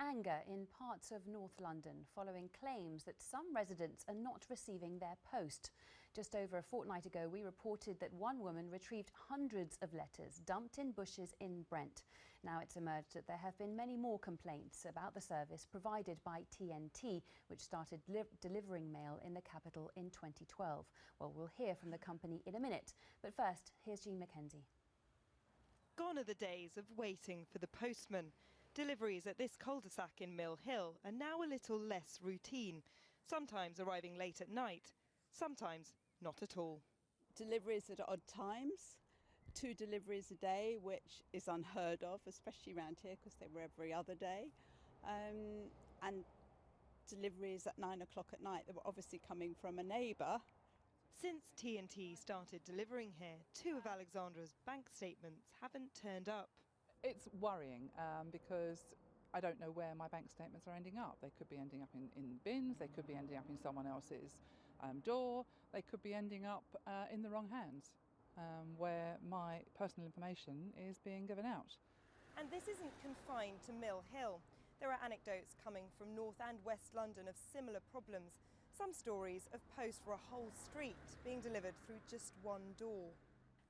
anger in parts of North London following claims that some residents are not receiving their post. Just over a fortnight ago, we reported that one woman retrieved hundreds of letters dumped in bushes in Brent. Now it's emerged that there have been many more complaints about the service provided by TNT, which started delivering mail in the capital in 2012. Well, we'll hear from the company in a minute. But first, here's Jean Mackenzie. Gone are the days of waiting for the postman. Deliveries at this cul-de-sac in Mill Hill are now a little less routine, sometimes arriving late at night, sometimes not at all. Deliveries at odd times, 2 deliveries a day, which is unheard of, especially around here because they were every other day, and deliveries at 9 o'clock at night that were obviously coming from a neighbour. Since TNT started delivering here, 2 of Alexandra's bank statements haven't turned up. It's worrying because I don't know where my bank statements are ending up. They could be ending up in bins, they could be ending up in someone else's door, they could be ending up in the wrong hands where my personal information is being given out. And this isn't confined to Mill Hill. There are anecdotes coming from North and West London of similar problems. Some stories of post for a whole street being delivered through just one door.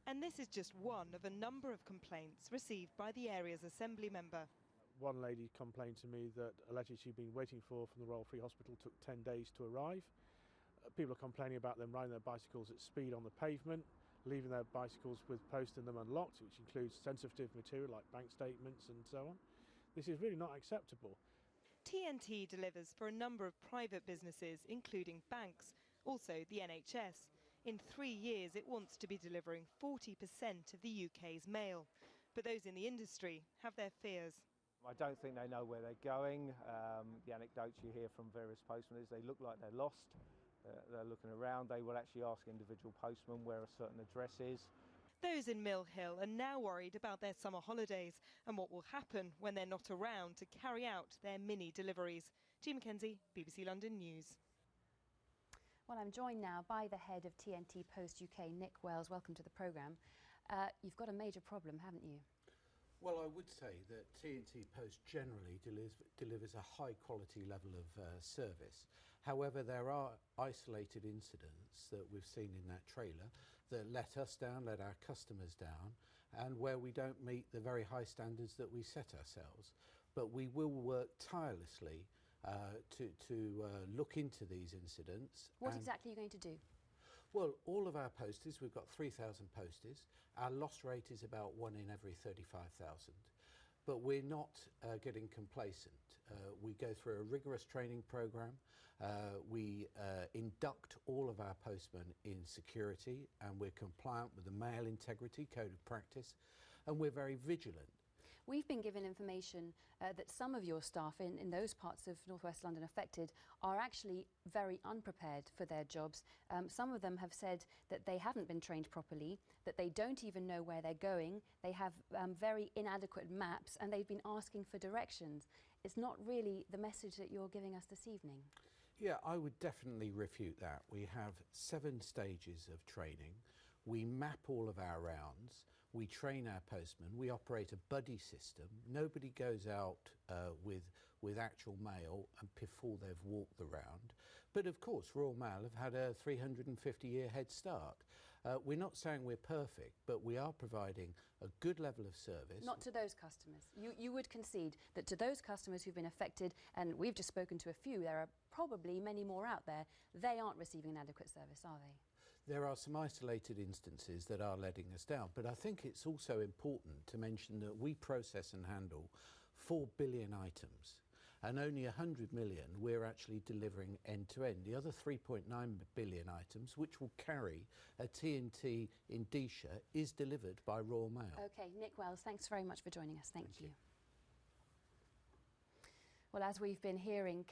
And this is just one of a number of complaints received by the area's Assembly member. One lady complained to me that a letter she'd been waiting for from the Royal Free Hospital took 10 days to arrive. People are complaining about them riding their bicycles at speed on the pavement, leaving their bicycles with post in them unlocked, which includes sensitive material like bank statements and so on. This is really not acceptable. TNT delivers for a number of private businesses, including banks, also the NHS. In 3 years, it wants to be delivering 40% of the UK's mail. But those in the industry have their fears. I don't think they know where they're going. The anecdotes you hear from various postmen is they look like they're lost. They're looking around. They will actually ask individual postmen where a certain address is. Those in Mill Hill are now worried about their summer holidays and what will happen when they're not around to carry out their mini deliveries. Jean Mackenzie, BBC London News. Well, I'm joined now by the head of TNT Post UK, Nick Wells. Welcome to the programme. You've got a major problem, haven't you? Well, I would say that TNT Post generally delivers a high quality level of service. However, there are isolated incidents that we've seen in that trailer that let us down, let our customers down, and where we don't meet the very high standards that we set ourselves. But we will work tirelessly to look into these incidents. What exactly are you going to do? Well, all of our posties, we've got 3,000 posties. Our loss rate is about 1 in every 35,000. But we're not getting complacent. We go through a rigorous training programme. We induct all of our postmen in security, and we're compliant with the Mail Integrity Code of Practice, and we're very vigilant. We've been given information that some of your staff in those parts of North West London affected are actually very unprepared for their jobs. Some of them have said that they haven't been trained properly, that they don't even know where they're going, they have very inadequate maps, and they've been asking for directions. It's not really the message that you're giving us this evening. Yeah, I would definitely refute that. We have 7 stages of training. We map all of our rounds. We train our postmen. We operate a buddy system. Nobody goes out with actual mail and before they've walked the round. But of course, Royal Mail have had a 350-year head start. We're not saying we're perfect, but we are providing a good level of service. Not to those customers. You would concede that to those customers who've been affected, and we've just spoken to a few, there are probably many more out there, they aren't receiving an adequate service, are they? There are some isolated instances that are letting us down, but I think it's also important to mention that we process and handle 4 billion items, and only 100 million we're actually delivering end to end. The other 3.9 billion items, which will carry a TNT indicia, is delivered by Royal Mail. OK, Nick Wells, thanks very much for joining us. Thank you. Well, as we've been hearing,